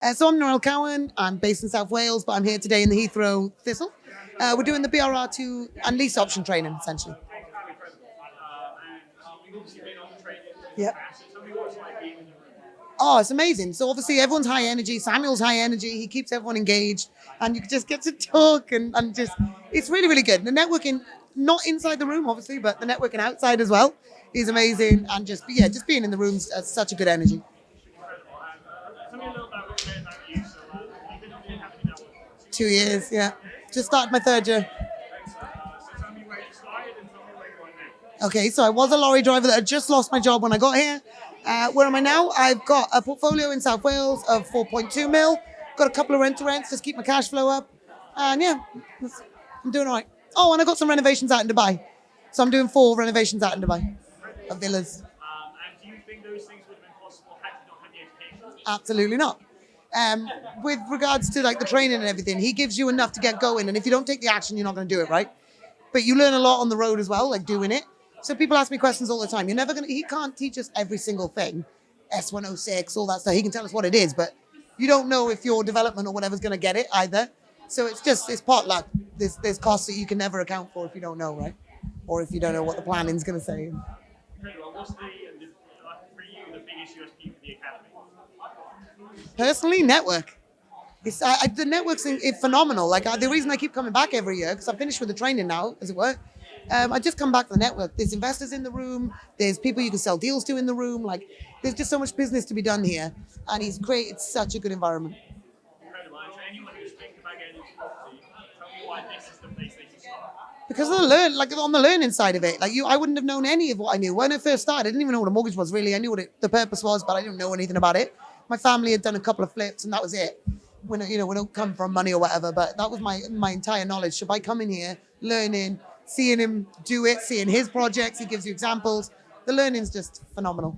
So I'm Narelle Cowan. I'm based in South Wales, but I'm here today in the Heathrow Thistle. We're doing the BRR2 and lease option training, essentially. Yep. Oh, it's amazing. So obviously everyone's high energy. Samuel's high energy. He keeps everyone engaged, and you just get to talk and just it's really, really good. The networking, not inside the room, obviously, but the networking outside as well is amazing. And just being in the rooms has such a good energy. Tell me a little bit about you. You've been on the academy now for 2 years, yeah. Just started my third year. So tell me where you started and tell me where you are now. Okay, so I was a lorry driver that had just lost my job when I got here. Where am I now? I've got a portfolio in South Wales of 4.2 mil. Got a couple of rent-to-rents, just keep my cash flow up. And yeah, I'm doing all right. Oh, and I got some renovations out in Dubai. So I'm doing 4 renovations out in Dubai of villas. And do you think those things would have been possible had you not had the education? Absolutely not. With regards to like the training and everything, he gives you enough to get going. And if you don't take the action, you're not going to do it, right? But you learn a lot on the road as well, like doing it. So people ask me questions all the time. He can't teach us every single thing, S106, all that stuff. He can tell us what it is, but you don't know if your development or whatever's going to get it either. So it's pot luck. There's costs that you can never account for if you don't know, right? Or if you don't know what the planning's going to say. Well, what's for you the biggest USP for the academy? Personally, network. The network's phenomenal. The reason I keep coming back every year, because I'm finished with the training now, as it were, I just come back to the network. There's investors in the room. There's people you can sell deals to in the room. There's just so much business to be done here. And he's created such a good environment. Incredible. And for anyone who's thinking about getting into property, tell me why this is the place they should start. Because of on the learning side of it, I wouldn't have known any of what I knew. When I first started, I didn't even know what a mortgage was really. I knew what the purpose was, but I didn't know anything about it. My family had done a couple of flips and that was it. We don't come from money or whatever, but that was my entire knowledge. So by coming here, learning, seeing him do it, seeing his projects, he gives you examples. The learning's just phenomenal.